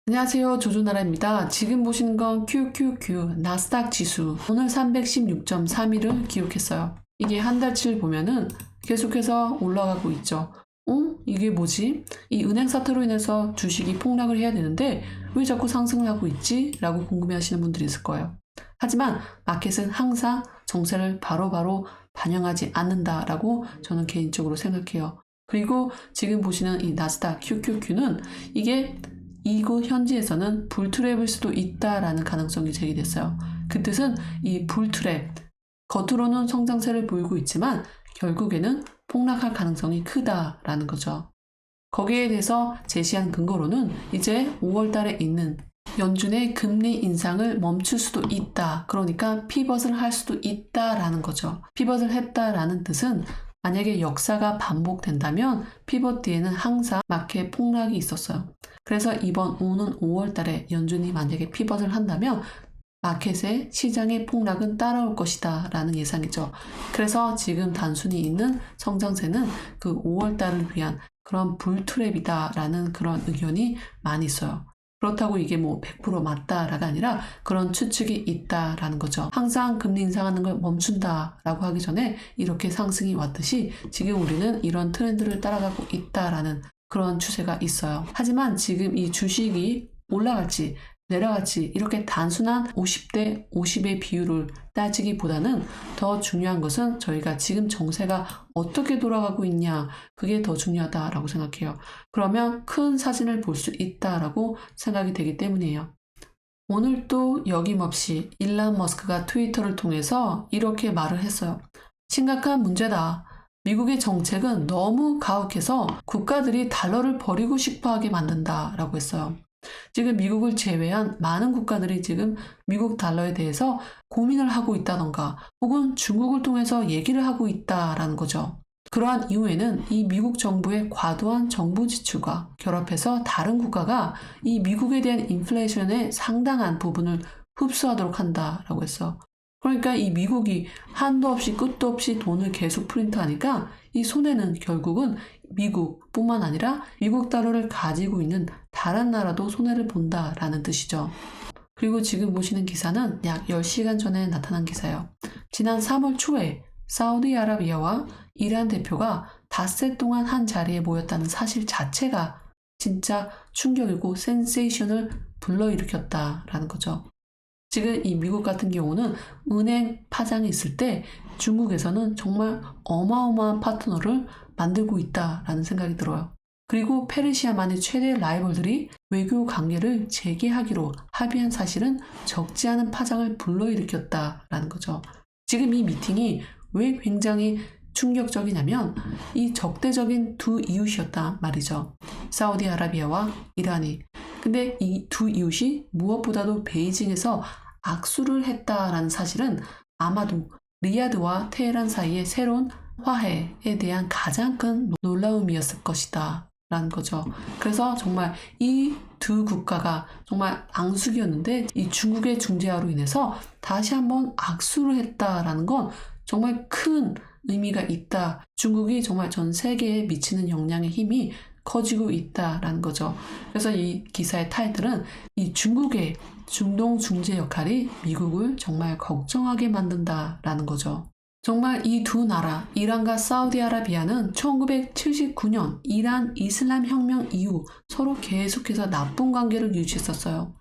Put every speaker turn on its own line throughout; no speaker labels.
안녕하세요. 조조나라입니다. 지금 보시는 건 QQQ 나스닥 지수 오늘 316.31을 기록했어요. 이게 한 달치를 보면은 계속해서 올라가고 있죠. 이게 뭐지? 이 은행 사태로 인해서 주식이 폭락을 해야 되는데 왜 자꾸 상승을 하고 있지? 라고 궁금해 하시는 분들이 있을 거예요. 하지만 마켓은 항상 정세를 바로바로 반영하지 않는다라고 저는 개인적으로 생각해요. 그리고 지금 보시는 이 나스닥 QQQ는 이게 이곳 현지에서는 불트랩일 수도 있다라는 가능성이 제기됐어요. 그 뜻은 이 불트랩, 겉으로는 성장세를 보이고 있지만 결국에는 폭락할 가능성이 크다라는 거죠. 거기에 대해서 제시한 근거로는 이제 5월 달에 있는 연준의 금리 인상을 멈출 수도 있다. 그러니까 피벗을 할 수도 있다라는 거죠. 피벗을 했다라는 뜻은 만약에 역사가 반복된다면 피벗 뒤에는 항상 마켓 폭락이 있었어요. 그래서 이번 오는 5월 달에 연준이 만약에 피벗을 한다면 마켓의 시장의 폭락은 따라올 것이다 라는 예상이죠. 그래서 지금 단순히 있는 성장세는 그 5월 달을 위한 그런 불트랩이다 라는 그런 의견이 많이 있어요. 그렇다고 이게 뭐 100% 맞다라가 아니라 그런 추측이 있다라는 거죠. 항상 금리 인상하는 걸 멈춘다라고 하기 전에 이렇게 상승이 왔듯이 지금 우리는 이런 트렌드를 따라가고 있다라는 그런 추세가 있어요. 하지만 지금 이 주식이 올라갈지 내려갈지 이렇게 단순한 50대 50의 비율을 따지기보다는 더 중요한 것은 저희가 지금 정세가 어떻게 돌아가고 있냐, 그게 더 중요하다라고 생각해요. 그러면 큰 사진을 볼 수 있다라고 생각이 되기 때문이에요. 오늘 또 여김없이 일론 머스크가 트위터를 통해서 이렇게 말을 했어요. 심각한 문제다. 미국의 정책은 너무 가혹해서 국가들이 달러를 버리고 싶어하게 만든다라고 했어요. 지금 미국을 제외한 많은 국가들이 지금 미국 달러에 대해서 고민을 하고 있다던가 혹은 중국을 통해서 얘기를 하고 있다라는 거죠. 그러한 이유에는 이 미국 정부의 과도한 정부 지출과 결합해서 다른 국가가 이 미국에 대한 인플레이션의 상당한 부분을 흡수하도록 한다라고 했어. 그러니까 이 미국이 한도 없이 끝도 없이 돈을 계속 프린트하니까 이 손해는 결국은 미국뿐만 아니라 미국 달러를 가지고 있는 다른 나라도 손해를 본다라는 뜻이죠. 그리고 지금 보시는 기사는 약 10시간 전에 나타난 기사예요. 지난 3월 초에 사우디아라비아와 이란 대표가 닷새 동안 한 자리에 모였다는 사실 자체가 진짜 충격이고 센세이션을 불러일으켰다라는 거죠. 지금 이 미국 같은 경우는 은행 파장이 있을 때 중국에서는 정말 어마어마한 파트너를 만들고 있다라는 생각이 들어요. 그리고 페르시아만의 최대 라이벌들이 외교 관계를 재개하기로 합의한 사실은 적지 않은 파장을 불러일으켰다라는 거죠. 지금 이 미팅이 왜 굉장히 충격적이냐면 이 적대적인 두 이웃이었단 말이죠. 사우디아라비아와 이란이. 근데 이 두 이웃이 무엇보다도 베이징에서 악수를 했다라는 사실은 아마도 리야드와 테헤란 사이의 새로운 화해에 대한 가장 큰 놀라움이었을 것이다 라는 거죠. 그래서 정말 이 두 국가가 정말 앙숙이었는데 이 중국의 중재하로 인해서 다시 한번 악수를 했다라는 건 정말 큰 의미가 있다. 중국이 정말 전 세계에 미치는 영향의 힘이 커지고 있다라는 거죠. 그래서 이 기사의 타이틀은 이 중국의 중동 중재 역할이 미국을 정말 걱정하게 만든다라는 거죠. 정말 이 두 나라, 이란과 사우디아라비아는 1979년 이란 이슬람 혁명 이후 서로 계속해서 나쁜 관계를 유지했었어요.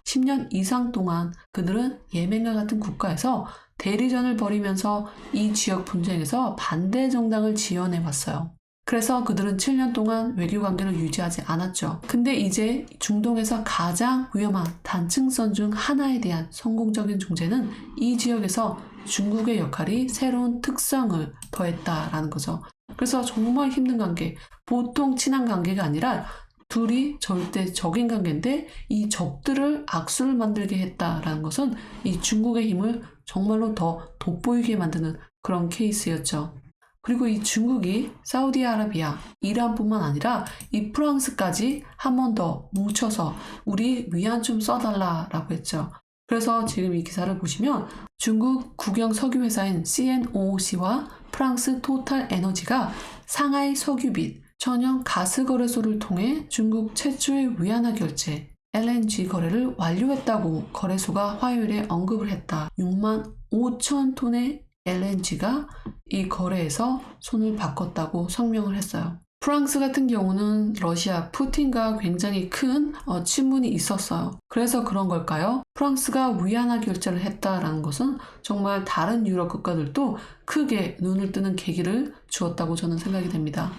10년 이상 동안 그들은 예멘과 같은 국가에서 대리전을 벌이면서 이 지역 분쟁에서 반대 정당을 지원해 왔어요. 그래서 그들은 7년 동안 외교 관계를 유지하지 않았죠. 근데 이제 중동에서 가장 위험한 단층선 중 하나에 대한 성공적인 중재는 이 지역에서 중국의 역할이 새로운 특성을 더했다라는 거죠. 그래서 정말 힘든 관계, 보통 친한 관계가 아니라 둘이 절대 적인 관계인데 이 적들을 악수를 만들게 했다라는 것은 이 중국의 힘을 정말로 더 돋보이게 만드는 그런 케이스였죠. 그리고 이 중국이 사우디아라비아, 이란뿐만 아니라 이 프랑스까지 한 번 더 뭉쳐서 우리 위안 좀 써달라라고 했죠. 그래서 지금 이 기사를 보시면 중국 국영 석유 회사인 CNOOC와 프랑스 토탈 에너지가 상하이 석유 및 천연 가스 거래소를 통해 중국 최초의 위안화 결제, LNG 거래를 완료했다고 거래소가 화요일에 언급을 했다. 6만 5천 톤의 LNG가 이 거래에서 손을 바꿨다고 성명을 했어요. 프랑스 같은 경우는 러시아 푸틴과 굉장히 큰 친분이 있었어요. 그래서 그런 걸까요? 프랑스가 위안화 결제를 했다라는 것은 정말 다른 유럽 국가들도 크게 눈을 뜨는 계기를 주었다고 저는 생각이 됩니다.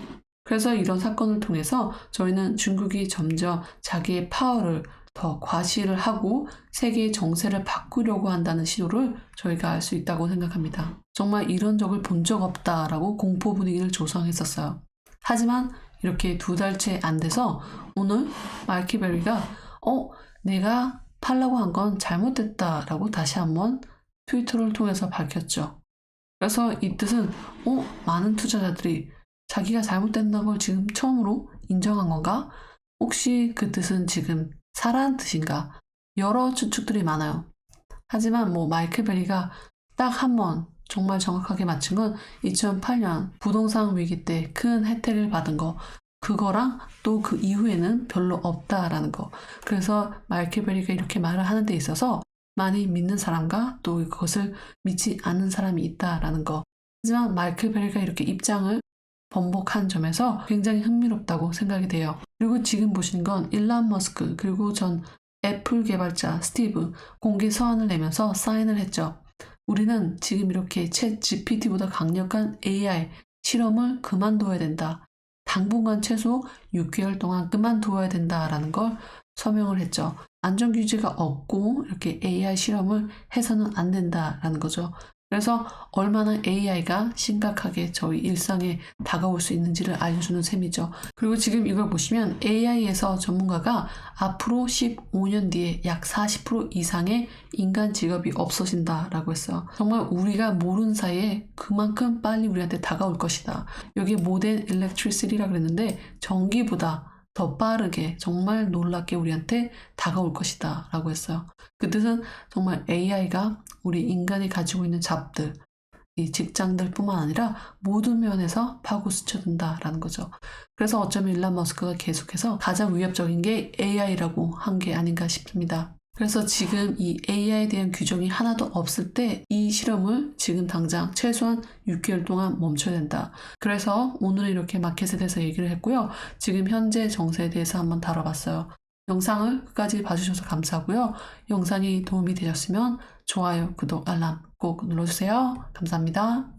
그래서 이런 사건을 통해서 저희는 중국이 점점 자기의 파워를 더 과시를 하고 세계의 정세를 바꾸려고 한다는 시도를 저희가 알 수 있다고 생각합니다. 정말 이런 적을 본 적 없다라고 공포 분위기를 조성했었어요. 하지만 이렇게 2달째 안 돼서 오늘 마키베리가 내가 팔라고 한 건 잘못됐다라고 다시 한번 트위터를 통해서 밝혔죠. 그래서 이 뜻은 많은 투자자들이 자기가 잘못됐다는 걸 지금 처음으로 인정한 건가? 혹시 그 뜻은 지금 사라는 뜻인가? 여러 추측들이 많아요. 하지만 마이클 베리가 딱 한 번 정말 정확하게 맞춘 건 2008년 부동산 위기 때 큰 혜택을 받은 거, 그거랑 또 그 이후에는 별로 없다라는 거. 그래서 마이클 베리가 이렇게 말을 하는 데 있어서 많이 믿는 사람과 또 그것을 믿지 않는 사람이 있다라는 거. 하지만 마이클 베리가 이렇게 입장을 번복한 점에서 굉장히 흥미롭다고 생각이 돼요. 그리고 지금 보시는 건 일론 머스크 그리고 전 애플 개발자 스티브 공개 서한을 내면서 사인을 했죠. 우리는 지금 이렇게 챗 GPT보다 강력한 AI 실험을 그만둬야 된다. 당분간 최소 6개월 동안 그만두어야 된다라는 걸 서명을 했죠. 안전규제가 없고 이렇게 AI 실험을 해서는 안 된다라는 거죠. 그래서 얼마나 AI가 심각하게 저희 일상에 다가올 수 있는지를 알려주는 셈이죠. 그리고 지금 이걸 보시면 AI에서 전문가가 앞으로 15년 뒤에 약 40% 이상의 인간 직업이 없어진다라고 했어요. 정말 우리가 모르는 사이에 그만큼 빨리 우리한테 다가올 것이다. 여기 모던 일렉트리시티라고 그랬는데 전기보다 더 빠르게 정말 놀랍게 우리한테 다가올 것이다 라고 했어요. 그 뜻은 정말 AI가 우리 인간이 가지고 있는 잡들, 이 직장들 뿐만 아니라 모든 면에서 파고 스쳐든다라는 거죠. 그래서 어쩌면 일론 머스크가 계속해서 가장 위협적인 게 AI라고 한 게 아닌가 싶습니다. 그래서 지금 이 AI에 대한 규정이 하나도 없을 때 이 실험을 지금 당장 최소한 6개월 동안 멈춰야 된다. 그래서 오늘은 이렇게 마켓에 대해서 얘기를 했고요. 지금 현재 정세에 대해서 한번 다뤄봤어요. 영상을 끝까지 봐주셔서 감사하고요. 영상이 도움이 되셨으면 좋아요, 구독, 알람 꼭 눌러주세요. 감사합니다.